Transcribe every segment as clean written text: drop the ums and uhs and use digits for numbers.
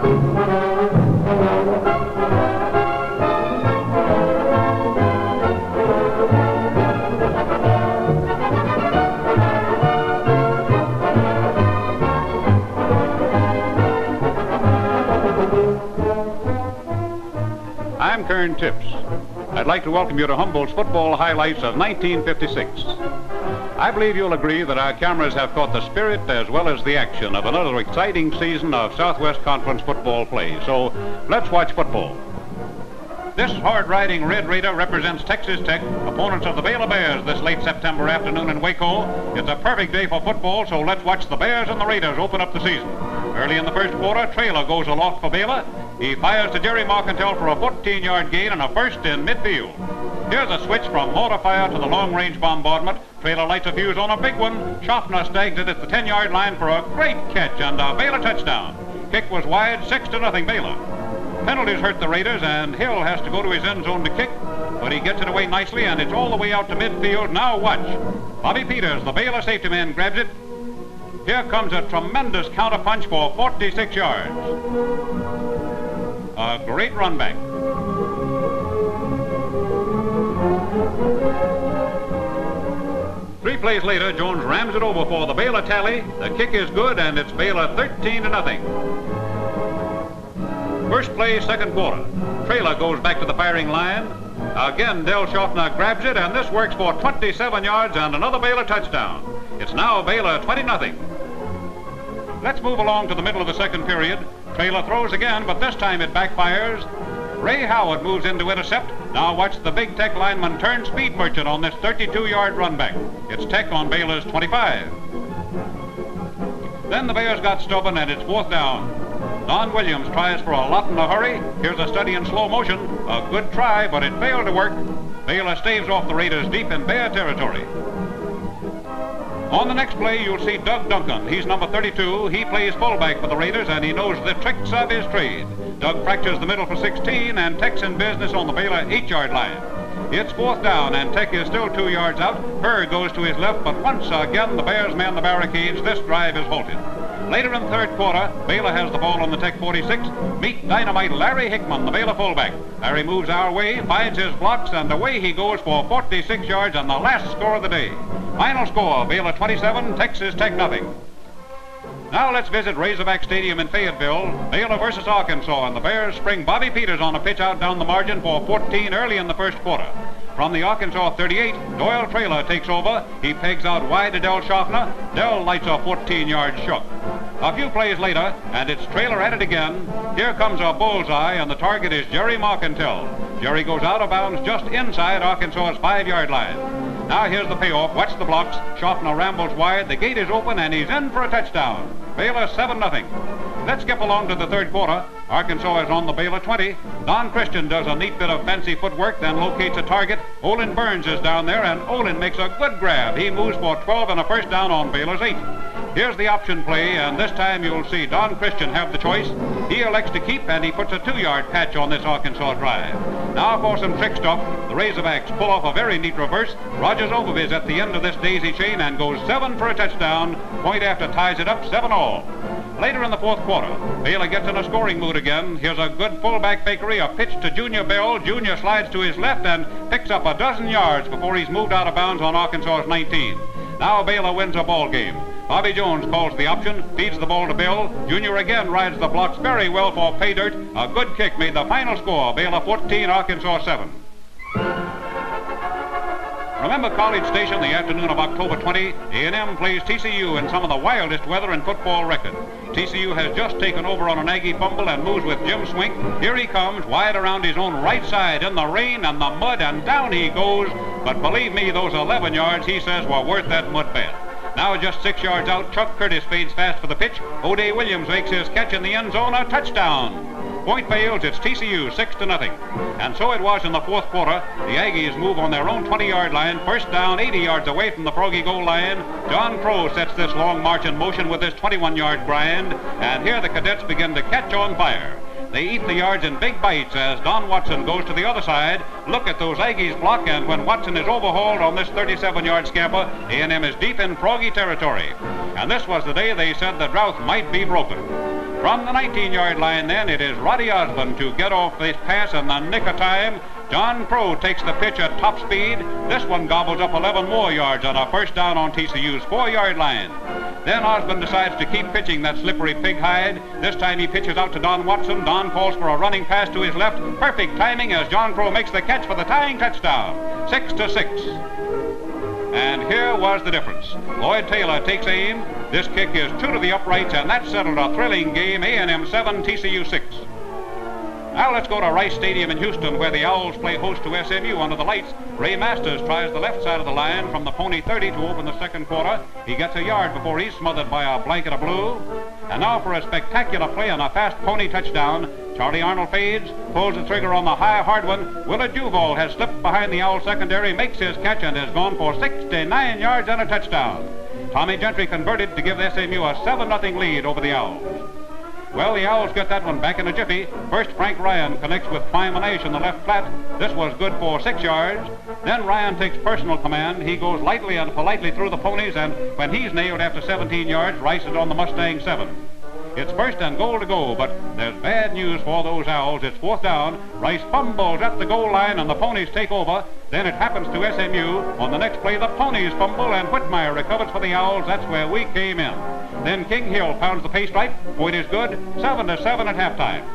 I'm Kern Tips. I'd like to welcome you to Humboldt's Football Highlights of 1956. I believe you'll agree that our cameras have caught the spirit as well as the action of another exciting season of Southwest Conference football play. So let's watch football. This hard-riding Red Raider represents Texas Tech, opponents of the Baylor Bears this late September afternoon in Waco. It's a perfect day for football, so let's watch the Bears and the Raiders open up the season. Early in the first quarter, Traylor goes aloft for Baylor. He fires to Jerry Marcantel for a 14-yard gain and a first in midfield. Here's a switch from mortar fire to the long-range bombardment. Traylor lights a fuse on a big one. Schaffner stags it at the 10-yard line for a great catch and a Baylor touchdown. Kick was wide, 6-0 Baylor. Penalties hurt the Raiders, and Hill has to go to his end zone to kick, but he gets it away nicely, and it's all the way out to midfield. Now watch. Bobby Peters, the Baylor safety man, grabs it. Here comes a tremendous counterpunch for 46 yards. A great run back. Three plays later, Jones rams it over for the Baylor tally. The kick is good, and it's Baylor 13-0. First play, second quarter. Traylor goes back to the firing line. Again, Del Schaffner grabs it, and this works for 27 yards and another Baylor touchdown. It's now Baylor 20-0. Let's move along to the middle of the second period. Traylor throws again, but this time it backfires. Ray Howard moves in to intercept. Now watch the big Tech lineman turn speed merchant on this 32-yard run back. It's Tech on Baylor's 25. Then the Bears got stubborn, and it's fourth down. Don Williams tries for a lot in a hurry. Here's a study in slow motion. A good try, but it failed to work. Baylor staves off the Raiders deep in Bear territory. On the next play, you'll see Doug Duncan. He's number 32. He plays fullback for the Raiders, and he knows the tricks of his trade. Doug fractures the middle for 16, and Tech's in business on the Baylor 8-yard line. It's fourth down, and Tech is still 2 yards out. Hurd goes to his left, but once again, the Bears man the barricades. This drive is halted. Later in the third quarter, Baylor has the ball on the Tech 46. Meet dynamite Larry Hickman, the Baylor fullback. Larry moves our way, finds his blocks, and away he goes for 46 yards and the last score of the day. Final score, Baylor 27, Texas Tech 0. Now let's visit Razorback Stadium in Fayetteville. Baylor versus Arkansas, and the Bears spring Bobby Peters on a pitch out down the margin for 14 early in the first quarter. From the Arkansas 38, Doyle Traylor takes over. He pegs out wide to Del Schaffner. Del lights a 14-yard shot. A few plays later, and it's Traylor at it again. Here comes a bullseye, and the target is Jerry Marcantel. Jerry goes out of bounds just inside Arkansas's 5-yard line. Now here's the payoff. Watch the blocks. Schaffner rambles wide. The gate is open, and he's in for a touchdown. Baylor 7-0. Let's skip along to the third quarter. Arkansas is on the Baylor 20. Don Christian does a neat bit of fancy footwork, then locates a target. Olin Burns is down there, and Olin makes a good grab. He moves for 12 and a first down on Baylor's 8. Here's the option play, and this time you'll see Don Christian have the choice. He elects to keep, and he puts a 2-yard patch on this Arkansas drive. Now for some trick stuff. The Razorbacks pull off a very neat reverse. Rogers Overviz at the end of this daisy chain and goes 7 for a touchdown. Point after ties it up 7-all. Later in the fourth quarter, Baylor gets in a scoring mood again. Here's a good fullback fakery, a pitch to Junior Bell. Junior slides to his left and picks up a dozen yards before he's moved out of bounds on Arkansas's 19. Now Baylor wins a ball game. Bobby Jones calls the option, feeds the ball to Bill. Junior again rides the blocks very well for pay dirt. A good kick made the final score, Baylor 14, Arkansas 7. Remember College Station, the afternoon of October 20. A&M plays TCU in some of the wildest weather in football record. TCU has just taken over on an Aggie fumble and moves with Jim Swink. Here he comes, wide around his own right side in the rain and the mud, and down he goes. But believe me, those 11 yards, he says, were worth that mud bath. Now just 6 yards out, Chuck Curtis fades fast for the pitch. O'Day Williams makes his catch in the end zone, a touchdown. Point fails, it's TCU 6-0. And so it was in the fourth quarter. The Aggies move on their own 20-yard line, first down 80 yards away from the Froggy goal line. John Crow sets this long march in motion with his 21-yard grind, and here the cadets begin to catch on fire. They eat the yards in big bites as Don Watson goes to the other side. Look at those Aggies block, and when Watson is overhauled on this 37-yard scamper, A&M is deep in Froggy territory. And this was the day they said the drought might be broken. From the 19-yard line, then, it is Roddy Osmond to get off this pass in the nick of time. John Crow takes the pitch at top speed. This one gobbles up 11 more yards on a first down on TCU's 4-yard line. Then Osmond decides to keep pitching that slippery pig hide. This time he pitches out to Don Watson. Don calls for a running pass to his left. Perfect timing as John Crow makes the catch for the tying touchdown. 6-6. And here was the difference. Lloyd Taylor takes aim. This kick is 2 to the uprights, and that settled a thrilling game. A&M 7, TCU 6. Now let's go to Rice Stadium in Houston, where the Owls play host to SMU under the lights. Ray Masters tries the left side of the line from the Pony 30 to open the second quarter. He gets a yard before he's smothered by a blanket of blue. And now for a spectacular play on a fast Pony touchdown. Charlie Arnold fades, pulls the trigger on the high hard one. Willard Duval has slipped behind the Owl secondary, makes his catch, and has gone for 69 yards and a touchdown. Tommy Gentry converted to give SMU a 7-0 lead over the Owls. Well, the Owls get that one back in a jiffy. First, Frank Ryan connects with Clyde Monash in the left flat. This was good for 6 yards. Then Ryan takes personal command. He goes lightly and politely through the ponies, and when he's nailed after 17 yards, Rice is on the Mustang 7. It's first and goal to go, but there's bad news for those Owls. It's fourth down. Rice fumbles at the goal line, and the ponies take over. Then it happens to SMU. On the next play, the ponies fumble, and Whitmire recovers for the Owls. That's where we came in. Then King Hill pounds the pay stripe. Point is good. 7-7 at halftime.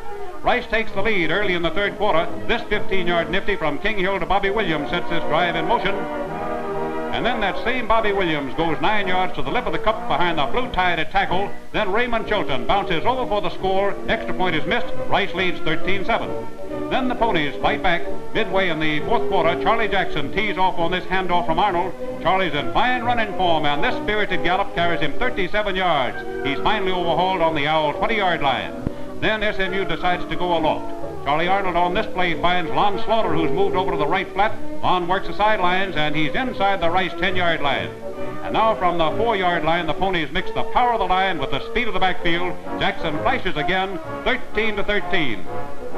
Rice takes the lead early in the third quarter. This 15-yard nifty from King Hill to Bobby Williams sets this drive in motion. And then that same Bobby Williams goes 9 yards to the lip of the cup behind the blue-tied at tackle. Then Raymond Chilton bounces over for the score. Extra point is missed. Rice leads 13-7. Then the ponies fight back. Midway in the fourth quarter, Charlie Jackson tees off on this handoff from Arnold. Charlie's in fine running form, and this spirited gallop carries him 37 yards. He's finally overhauled on the Owl 20-yard line. Then SMU decides to go aloft. Charlie Arnold on this play finds Lon Slaughter, who's moved over to the right flat. Lon works the sidelines, and he's inside the Rice 10-yard line. And now from the 4-yard line, the ponies mix the power of the line with the speed of the backfield. Jackson flashes again, 13-13.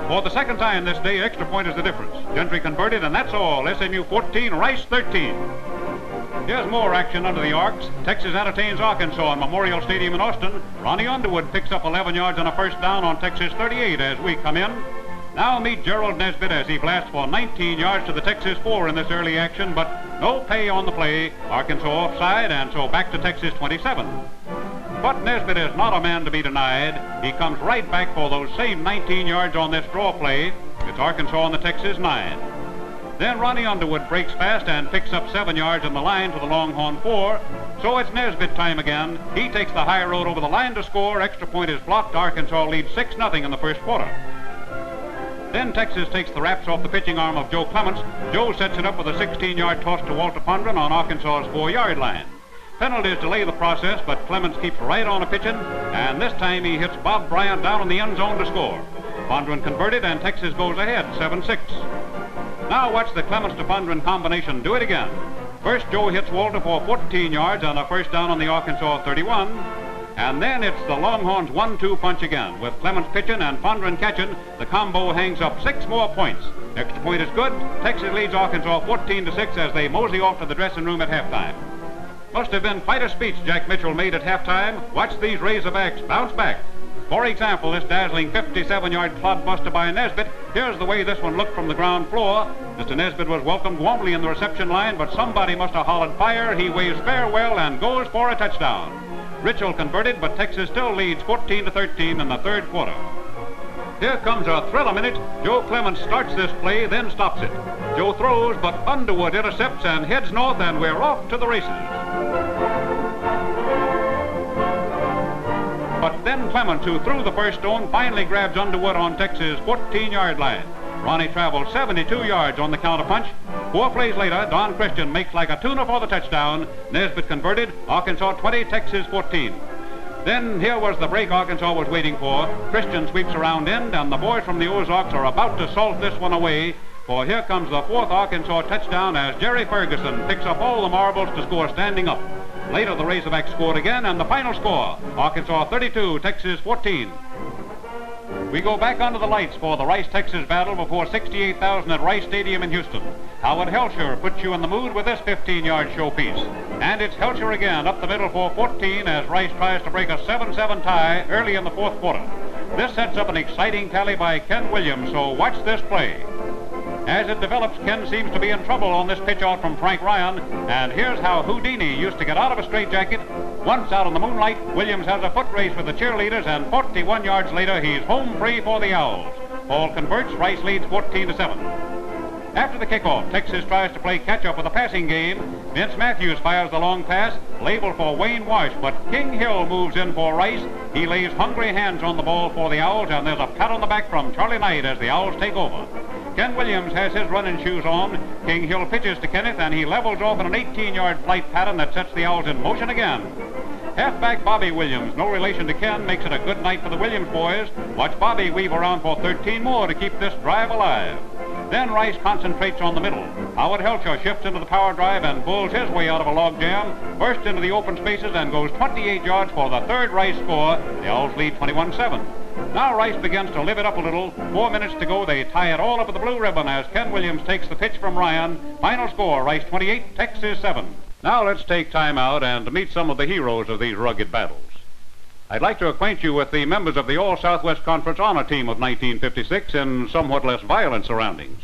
For the second time this day, extra point is the difference. Gentry converted, and that's all. SMU 14, Rice 13. Here's more action under the arcs. Texas entertains Arkansas in Memorial Stadium in Austin. Ronnie Underwood picks up 11 yards on a first down on Texas 38 as we come in. Now meet Gerald Nesbitt as he blasts for 19 yards to the Texas 4 in this early action, but no pay on the play. Arkansas offside, and so back to Texas 27. But Nesbitt is not a man to be denied. He comes right back for those same 19 yards on this draw play. It's Arkansas on the Texas 9. Then Ronnie Underwood breaks fast and picks up 7 yards on the line to the Longhorn 4. So it's Nesbitt time again. He takes the high road over the line to score. Extra point is blocked. Arkansas leads 6-0 in the first quarter. Then Texas takes the wraps off the pitching arm of Joe Clements. Joe sets it up with a 16-yard toss to Walter Pondren on Arkansas's 4-yard line. Penalties delay the process, but Clements keeps right on a pitching, and this time he hits Bob Bryant down in the end zone to score. Pondren converted, and Texas goes ahead, 7-6. Now watch the Clements to Pondren combination do it again. First, Joe hits Walter for 14 yards on a first down on the Arkansas 31. And then it's the Longhorns 1-2 punch again. With Clements pitching and Pondren catching, the combo hangs up 6 more points. Extra point is good. Texas leads Arkansas 14-6 as they mosey off to the dressing room at halftime. Must have been quite a speech Jack Mitchell made at halftime. Watch these Razorbacks bounce back. For example, this dazzling 57-yard clodbuster by Nesbitt. Here's the way this one looked from the ground floor. Mr. Nesbitt was welcomed warmly in the reception line, but somebody must have hollered fire. He waves farewell and goes for a touchdown. Ritchell converted, but Texas still leads 14-13 in the third quarter. Here comes a thriller minute. Joe Clements starts this play, then stops it. Joe throws, but Underwood intercepts and heads north, and we're off to the races. But then Clements, who threw the first stone, finally grabs Underwood on Texas' 14-yard line. Ronnie traveled 72 yards on the counterpunch. 4 plays later, Don Christian makes like a tuna for the touchdown. Nesbitt converted. Arkansas 20, Texas 14. Then here was the break Arkansas was waiting for. Christian sweeps around end, and the boys from the Ozarks are about to salt this one away. For here comes the 4th Arkansas touchdown as Jerry Ferguson picks up all the marbles to score standing up. Later, the Razorbacks scored again, and the final score, Arkansas 32, Texas 14. We go back under the lights for the Rice-Texas battle before 68,000 at Rice Stadium in Houston. Howard Helcher puts you in the mood with this 15-yard showpiece. And it's Helcher again up the middle for 14 as Rice tries to break a 7-7 tie early in the fourth quarter. This sets up an exciting tally by Ken Williams, so watch this play. As it develops, Ken seems to be in trouble on this pitch out from Frank Ryan, and here's how Houdini used to get out of a straitjacket. Once out in the moonlight, Williams has a foot race with the cheerleaders, and 41 yards later, he's home free for the Owls. Ball converts, Rice leads 14-7. After the kickoff, Texas tries to play catch-up with the passing game. Vince Matthews fires the long pass, labeled for Wayne Wash, but King Hill moves in for Rice. He lays hungry hands on the ball for the Owls, and there's a pat on the back from Charlie Knight as the Owls take over. Ken Williams has his running shoes on. King Hill pitches to Kenneth, and he levels off in an 18-yard flight pattern that sets the Owls in motion again. Halfback Bobby Williams, no relation to Ken, makes it a good night for the Williams boys. Watch Bobby weave around for 13 more to keep this drive alive. Then Rice concentrates on the middle. Howard Helcher shifts into the power drive and bulls his way out of a log jam, bursts into the open spaces and goes 28 yards for the third Rice score. The Owls lead 21-7. Now Rice begins to live it up a little. 4 minutes to go. They tie it all up with the blue ribbon as Ken Williams takes the pitch from Ryan. Final score, Rice 28, Texas 7. Now let's take time out and meet some of the heroes of these rugged battles. I'd like to acquaint you with the members of the All-Southwest Conference Honor Team of 1956 in somewhat less violent surroundings.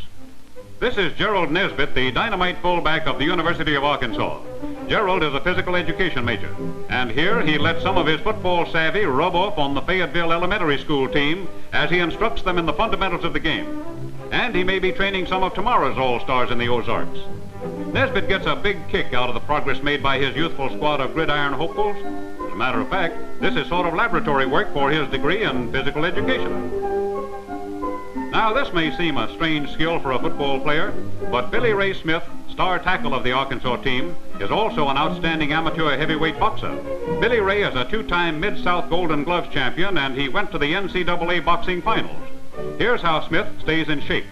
This is Gerald Nesbitt, the dynamite fullback of the University of Arkansas. Gerald is a physical education major, and here he lets some of his football savvy rub off on the Fayetteville Elementary School team as he instructs them in the fundamentals of the game. And he may be training some of tomorrow's All-Stars in the Ozarks. Nesbitt gets a big kick out of the progress made by his youthful squad of gridiron hopefuls. As a matter of fact, this is sort of laboratory work for his degree in physical education. Now, this may seem a strange skill for a football player, but Billy Ray Smith, star tackle of the Arkansas team, is also an outstanding amateur heavyweight boxer. Billy Ray is a two-time Mid-South Golden Gloves champion, and he went to the NCAA boxing finals. Here's how Smith stays in shape.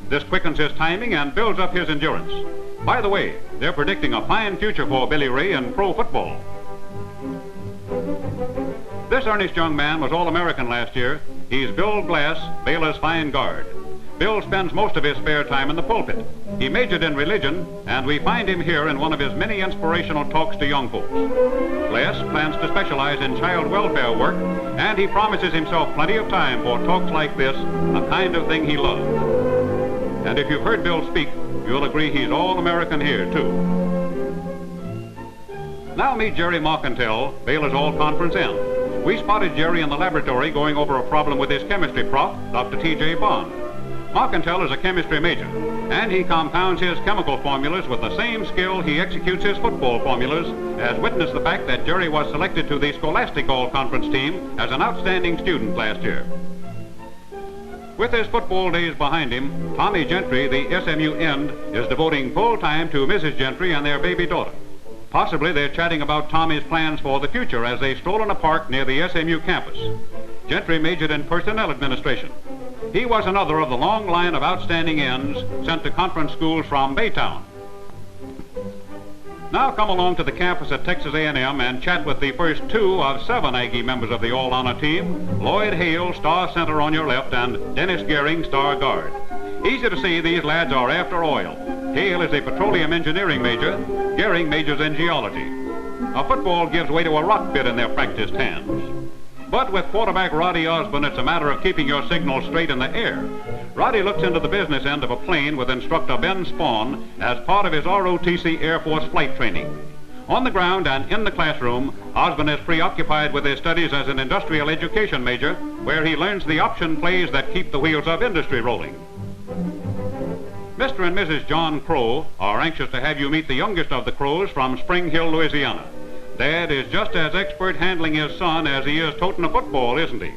This quickens his timing and builds up his endurance. By the way, they're predicting a fine future for Billy Ray in pro football. This earnest young man was All-American last year. He's Bill Glass, Baylor's fine guard. Bill spends most of his spare time in the pulpit. He majored in religion, and we find him here in one of his many inspirational talks to young folks. Glass plans to specialize in child welfare work, and he promises himself plenty of time for talks like this, a kind of thing he loves. And if you've heard Bill speak, you'll agree he's All-American here, too. Now meet Jerry Marcantel, Baylor's All-Conference end. We spotted Jerry in the laboratory going over a problem with his chemistry prof, Dr. T.J. Bond. Marcantel is a chemistry major, and he compounds his chemical formulas with the same skill he executes his football formulas, as witness the fact that Jerry was selected to the Scholastic All-Conference team as an outstanding student last year. With his football days behind him, Tommy Gentry, the SMU end, is devoting full time to Mrs. Gentry and their baby daughter. Possibly they're chatting about Tommy's plans for the future as they stroll in a park near the SMU campus. Gentry majored in personnel administration. He was another of the long line of outstanding ends sent to conference schools from Baytown. Now come along to the campus at Texas A&M and chat with the first 2 of 7 Aggie members of the All-Honor team, Lloyd Hale, star center on your left, and Dennis Gehring, star guard. Easy to see these lads are after oil. Hale is a petroleum engineering major. Gehring majors in geology. A football gives way to a rock bit in their practiced hands. But with quarterback Roddy Osborne, it's a matter of keeping your signal straight in the air. Roddy looks into the business end of a plane with instructor Ben Spawn as part of his ROTC Air Force flight training. On the ground and in the classroom, Osborne is preoccupied with his studies as an industrial education major, where he learns the option plays that keep the wheels of industry rolling. Mr. and Mrs. John Crow are anxious to have you meet the youngest of the Crows from Spring Hill, Louisiana. Dad is just as expert handling his son as he is toting a football, isn't he?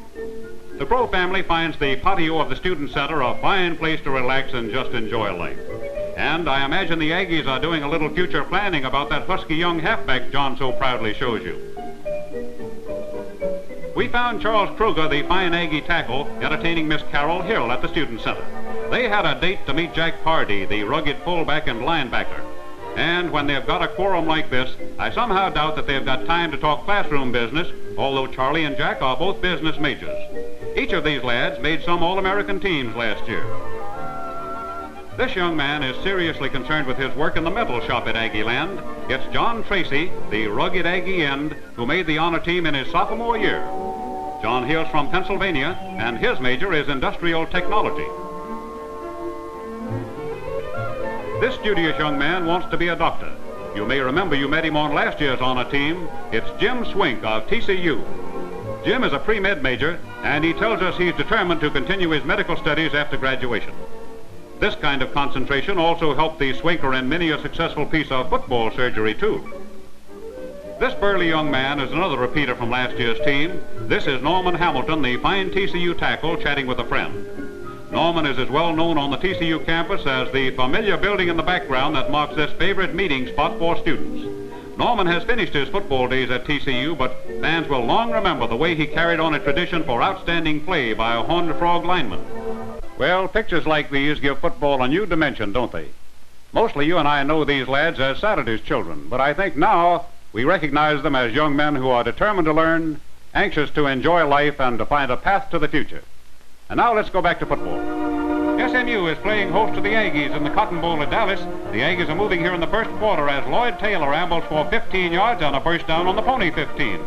The Crow family finds the patio of the Student Center a fine place to relax and just enjoy life. And I imagine the Aggies are doing a little future planning about that husky young halfback John so proudly shows you. We found Charles Kruger, the fine Aggie tackle, entertaining Miss Carol Hill at the Student Center. They had a date to meet Jack Pardee, the rugged fullback and linebacker. And when they've got a quorum like this, I somehow doubt that they've got time to talk classroom business, although Charlie and Jack are both business majors. Each of these lads made some All-American teams last year. This young man is seriously concerned with his work in the metal shop at Aggieland. It's John Tracy, the rugged Aggie end, who made the honor team in his sophomore year. John hails from Pennsylvania, and his major is industrial technology. This studious young man wants to be a doctor. You may remember you met him on last year's honor team. It's Jim Swink of TCU. Jim is a pre-med major, and he tells us he's determined to continue his medical studies after graduation. This kind of concentration also helped the Swinker in many a successful piece of football surgery, too. This burly young man is another repeater from last year's team. This is Norman Hamilton, the fine TCU tackle, chatting with a friend. Norman is as well known on the TCU campus as the familiar building in the background that marks this favorite meeting spot for students. Norman has finished his football days at TCU, but fans will long remember the way he carried on a tradition for outstanding play by a Horned Frog lineman. Well, pictures like these give football a new dimension, don't they? Mostly you and I know these lads as Saturday's children, but I think now we recognize them as young men who are determined to learn, anxious to enjoy life, and to find a path to the future. And now let's go back to football. SMU is playing host to the Aggies in the Cotton Bowl at Dallas. The Aggies are moving here in the first quarter as Lloyd Taylor ambles for 15 yards on a first down on the Pony 15.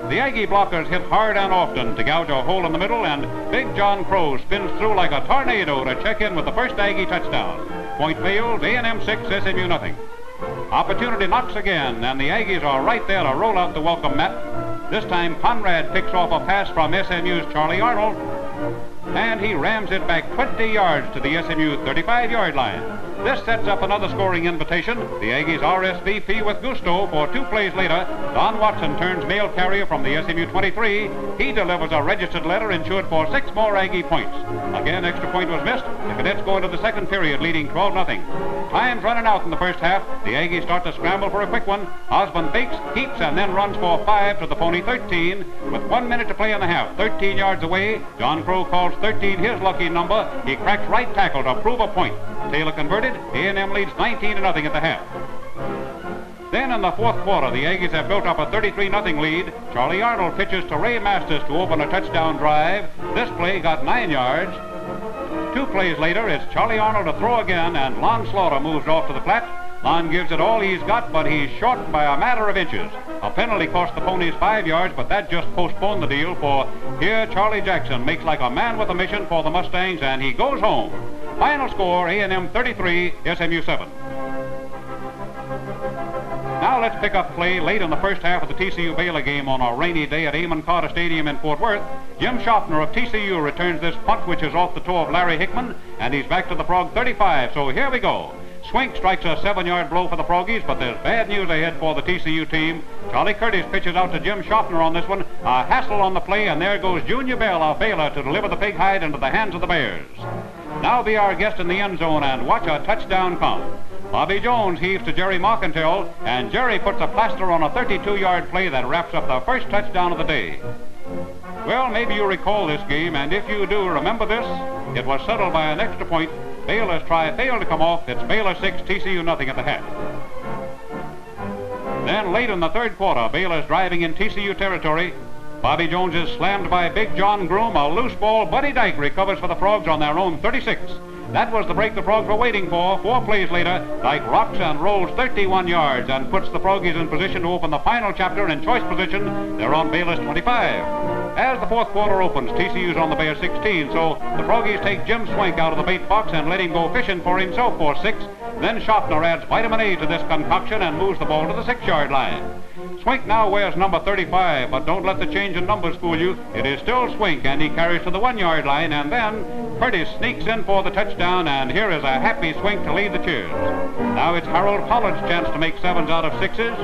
The Aggie blockers hit hard and often to gouge a hole in the middle, and Big John Crow spins through like a tornado to check in with the first Aggie touchdown. Point failed, A&M 6, SMU nothing. Opportunity knocks again, and the Aggies are right there to roll out the welcome mat. This time Conrad picks off a pass from SMU's Charlie Arnold, and he rams it back 20 yards to the SMU 35-yard line. This sets up another scoring invitation. The Aggies RSVP with gusto for 2 plays later. Don Watson turns mail carrier from the SMU 23. He delivers a registered letter insured for 6 more Aggie points. Again, extra point was missed. The Cadets go into the second period leading 12-0. Time's running out in the first half. The Aggies start to scramble for a quick one. Osmond fakes, keeps, and then runs for 5 to the Pony 13. With 1 minute to play in the half, 13 yards away, John Crow calls 13 his lucky number. He cracks right tackle to prove a point. Taylor converted. A&M leads 19-0 at the half. Then in the fourth quarter, the Aggies have built up a 33-0 lead. Charlie Arnold pitches to Ray Masters to open a touchdown drive. This play got 9 yards. 2 plays later, it's Charlie Arnold to throw again, and Lon Slaughter moves off to the flat. Lon gives it all he's got, but he's short by a matter of inches. A penalty cost the Ponies 5 yards, but that just postponed the deal, for here Charlie Jackson makes like a man with a mission for the Mustangs, and he goes home. Final score, A&M 33, SMU 7. Now let's pick up play late in the first half of the TCU Baylor game on a rainy day at Amon Carter Stadium in Fort Worth. Jim Schaffner of TCU returns this punt, which is off the toe of Larry Hickman, and he's back to the Frog 35, so here we go. Swink strikes a 7-yard blow for the Froggies, but there's bad news ahead for the TCU team. Charlie Curtis pitches out to Jim Schaffner on this one. A hassle on the play, and there goes Junior Bell of Baylor to deliver the big hide into the hands of the Bears. Now be our guest in the end zone and watch a touchdown come. Bobby Jones heaves to Jerry Marcantel, and Jerry puts a plaster on a 32-yard play that wraps up the first touchdown of the day. Well, maybe you recall this game, and if you do, remember this. It was settled by an extra point. Baylor's try failed to come off. It's Baylor 6, TCU nothing at the half. Then late in the third quarter, Baylor's driving in TCU territory. Bobby Jones is slammed by Big John Groom. A loose ball. Buddy Dyke recovers for the Frogs on their own 36. That was the break the Frogs were waiting for. 4 plays later, Dyke rocks and rolls 31 yards and puts the Froggies in position to open the final chapter in choice position. They're on Baylor's 25. As the fourth quarter opens, TCU's on the Bears 16, so the Froggies take Jim Swink out of the bait box and let him go fishing for himself for 6. Then Schaffner adds vitamin A to this concoction and moves the ball to the 6-yard line. Swink now wears number 35, but don't let the change in numbers fool you. It is still Swink, and he carries to the 1-yard line, and then Curtis sneaks in for the touchdown, and here is a happy Swink to lead the cheers. Now it's Harold Pollard's chance to make 7s out of 6s,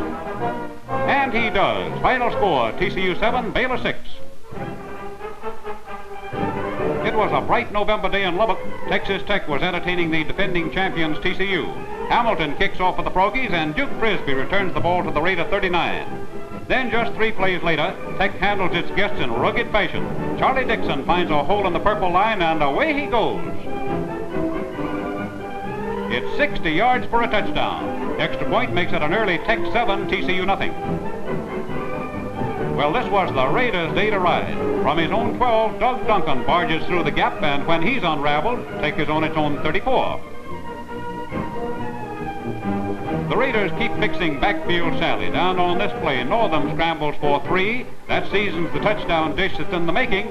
and he does. Final score, TCU 7, Baylor 6. It was a bright November day in Lubbock. Texas Tech was entertaining the defending champions TCU. Hamilton kicks off for the Froggies, and Duke Frisbee returns the ball to the Raider 39. Then just 3 plays later, Tech handles its guests in rugged fashion. Charlie Dixon finds a hole in the purple line, and away he goes. It's 60 yards for a touchdown. Extra point makes it an early Tech 7, TCU nothing. Well, this was the Raiders' day to ride. From his own 12, Doug Duncan barges through the gap, and when he's unraveled, Tech is on its own 34. The Raiders keep mixing backfield Sally. Down on this play, Northam scrambles for 3. That seasons the touchdown dish that's in the making.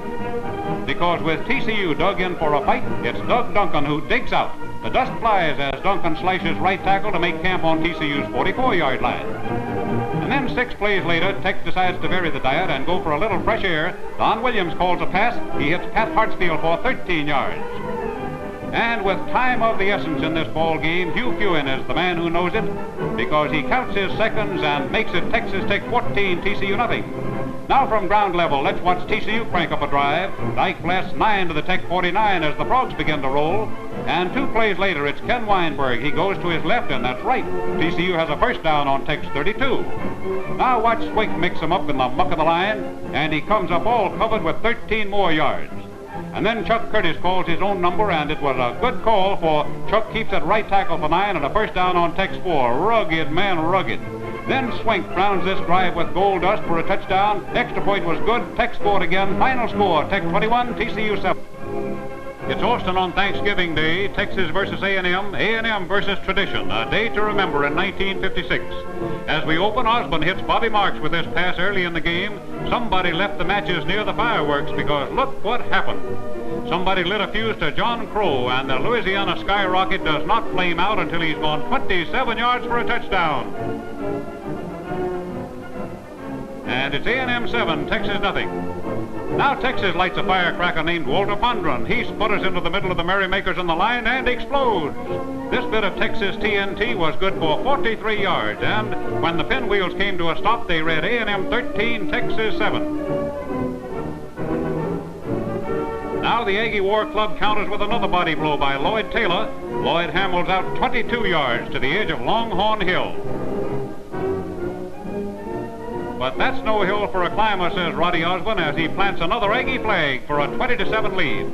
Because with TCU dug in for a fight, it's Doug Duncan who digs out. The dust flies as Duncan slices right tackle to make camp on TCU's 44-yard line. And then 6 plays later, Tech decides to vary the diet and go for a little fresh air. Don Williams calls a pass. He hits Pat Hartsfield for 13 yards. And with time of the essence in this ball game, Hugh Fewen is the man who knows it because he counts his seconds and makes it Texas Tech 14, TCU nothing. Now from ground level, let's watch TCU crank up a drive. Dyke blasts 9 to the Tech 49 as the Frogs begin to roll. And 2 plays later, it's Ken Weinberg. He goes to his left, and that's right. TCU has a first down on Tech's 32. Now watch Swink mix him up in the muck of the line, and he comes up all covered with 13 more yards. And then Chuck Curtis calls his own number, and it was a good call, for Chuck keeps at right tackle for 9 and a first down on Tech's 4. Rugged, man, rugged. Then Swink crowns this drive with gold dust for a touchdown. Extra point was good. Tech scored again. Final score, Tech 21, TCU 7. It's Austin on Thanksgiving Day, Texas versus A&M versus tradition, a day to remember in 1956. As we open, Osborne hits Bobby Marks with this pass early in the game. Somebody left the matches near the fireworks because look what happened. Somebody lit a fuse to John Crow, and the Louisiana Skyrocket does not flame out until he's gone 27 yards for a touchdown. And it's A&M 7, Texas nothing. Now Texas lights a firecracker named Walter Pondron. He sputters into the middle of the Merrymakers on the line and explodes. This bit of Texas TNT was good for 43 yards, and when the pinwheels came to a stop, they read A&M 13, Texas 7. Now the Aggie War Club counters with another body blow by Lloyd Taylor. Lloyd hammers out 22 yards to the edge of Longhorn Hill. But that's no hill for a climber, says Roddy Osborne, as he plants another Aggie flag for a 20-7 lead.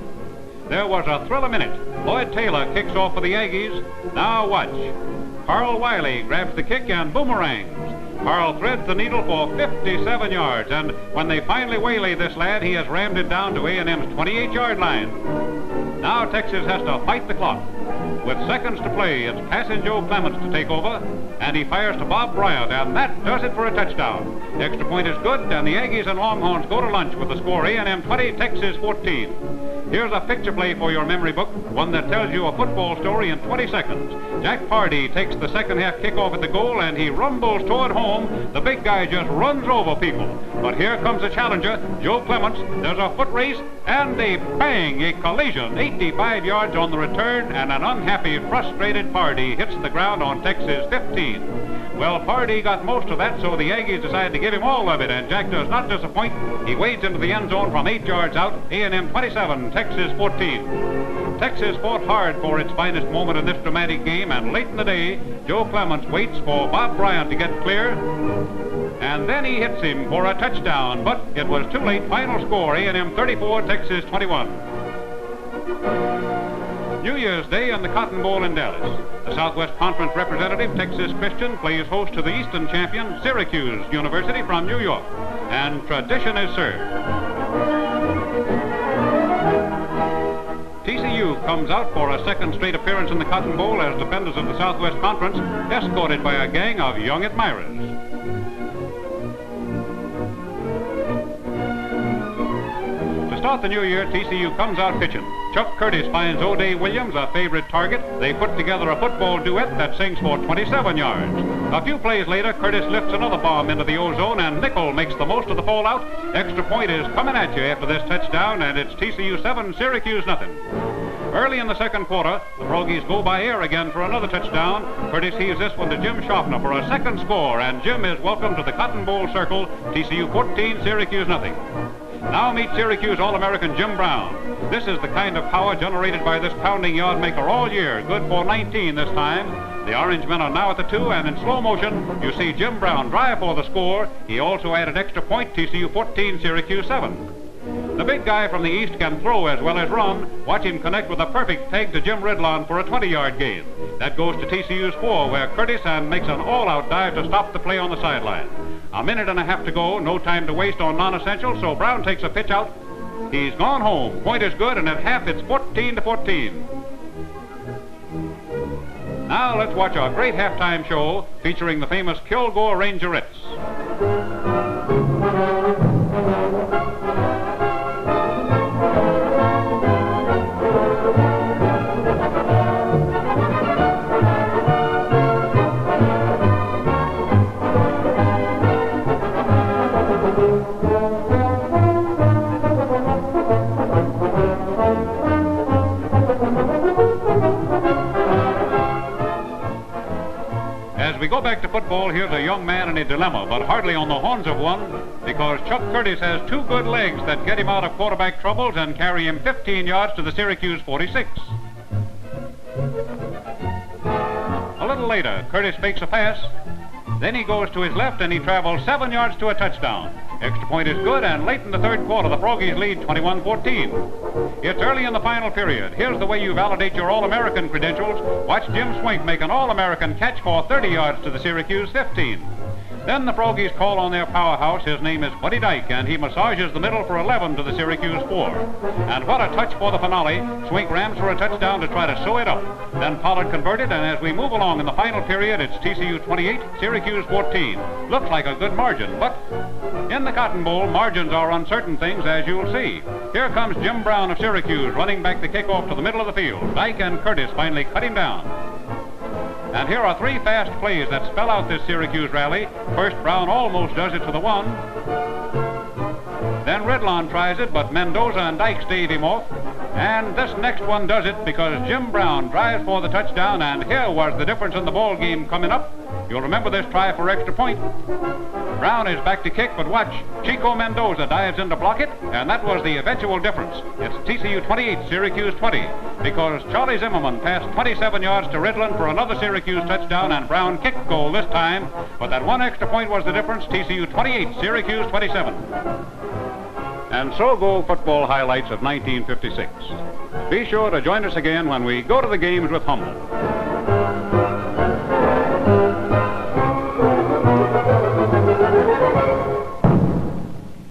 There was a thrill a minute. Lloyd Taylor kicks off for the Aggies. Now watch. Carl Wiley grabs the kick and boomerangs. Carl threads the needle for 57 yards, and when they finally waylay this lad, he has rammed it down to A&M's 28-yard line. Now Texas has to fight the clock. With seconds to play, it's passing Joe Clements to take over, and he fires to Bob Bryant, and that does it for a touchdown. Extra point is good, and the Aggies and Longhorns go to lunch with the score A&M 20, Texas 14. Here's a picture play for your memory book, one that tells you a football story in 20 seconds. Jack Pardee takes the second half kickoff at the goal, and he rumbles toward home. The big guy just runs over people. But here comes the challenger, Joe Clements. There's a foot race, and a bang, a collision. 85 yards on the return, and an unhappy, frustrated Pardee hits the ground on Texas 15. Well, Pardee got most of that, so the Aggies decided to give him all of it, and Jack does not disappoint. He wades into the end zone from 8 yards out. A&M 27, Texas 14. Texas fought hard for its finest moment in this dramatic game, and late in the day, Joe Clements waits for Bob Bryant to get clear, and then he hits him for a touchdown, but it was too late. Final score, A&M 34, Texas 21. New Year's Day and the Cotton Bowl in Dallas. The Southwest Conference representative, Texas Christian, plays host to the Eastern champion, Syracuse University from New York. And tradition is served. TCU comes out for a second straight appearance in the Cotton Bowl as defenders of the Southwest Conference, escorted by a gang of young admirers. To start the new year, TCU comes out pitching. Chuck Curtis finds O'Day Williams a favorite target. They put together a football duet that sings for 27 yards. A few plays later, Curtis lifts another bomb into the O-zone, and Nickel makes the most of the fallout. Extra point is coming at you after this touchdown, and it's TCU 7, Syracuse nothing. Early in the second quarter, the Froggies go by air again for another touchdown. Curtis heaves this one to Jim Schaffner for a second score, and Jim is welcome to the Cotton Bowl circle. TCU 14, Syracuse nothing. Now meet Syracuse All-American Jim Brown. This is the kind of power generated by this pounding yard maker all year. Good for 19 this time. The Orange men are now at the 2, and in slow motion, you see Jim Brown drive for the score. He also added extra point, TCU 14, Syracuse 7. The big guy from the East can throw as well as run. Watch him connect with a perfect peg to Jim Ridlon for a 20-yard gain. That goes to TCU's 4, where Curtis makes an all-out dive to stop the play on the sideline. A minute and a half to go, no time to waste on non-essentials, so Brown takes a pitch out. He's gone home. Point is good, and at half it's 14-14. Now let's watch our great halftime show featuring the famous Kilgore Rangerettes. As we go back to football, here's a young man in a dilemma, but hardly on the horns of one, because Chuck Curtis has two good legs that get him out of quarterback troubles and carry him 15 yards to the Syracuse 46. A little later, Curtis fakes a pass. Then he goes to his left and he travels 7 yards to a touchdown. Extra point is good, and late in the third quarter, the Frogies lead 21-14. It's early in the final period. Here's the way you validate your All-American credentials. Watch Jim Swink make an All-American catch for 30 yards to the Syracuse 15. Then the Frogies call on their powerhouse. His name is Buddy Dyke, and he massages the middle for 11 to the Syracuse 4. And what a touch for the finale. Swink rams for a touchdown to try to sew it up. Then Pollard converted, and as we move along in the final period, it's TCU 28, Syracuse 14. Looks like a good margin, but in the Cotton Bowl, margins are uncertain things, as you'll see. Here comes Jim Brown of Syracuse running back the kickoff to the middle of the field. Dyke and Curtis finally cut him down. And here are three fast plays that spell out this Syracuse rally. First, Brown almost does it to the 1. Then Redlon tries it, but Mendoza and Dyke stave him off. And this next one does it because Jim Brown drives for the touchdown, and here was the difference in the ball game coming up. You'll remember this try for extra point. Brown is back to kick, but watch. Chico Mendoza dives in to block it, and that was the eventual difference. It's TCU 28, Syracuse 20, because Charlie Zimmerman passed 27 yards to Redlon for another Syracuse touchdown, and Brown kicked goal this time, but that one extra point was the difference. TCU 28, Syracuse 27. And so go football highlights of 1956. Be sure to join us again when we go to the games with Humboldt.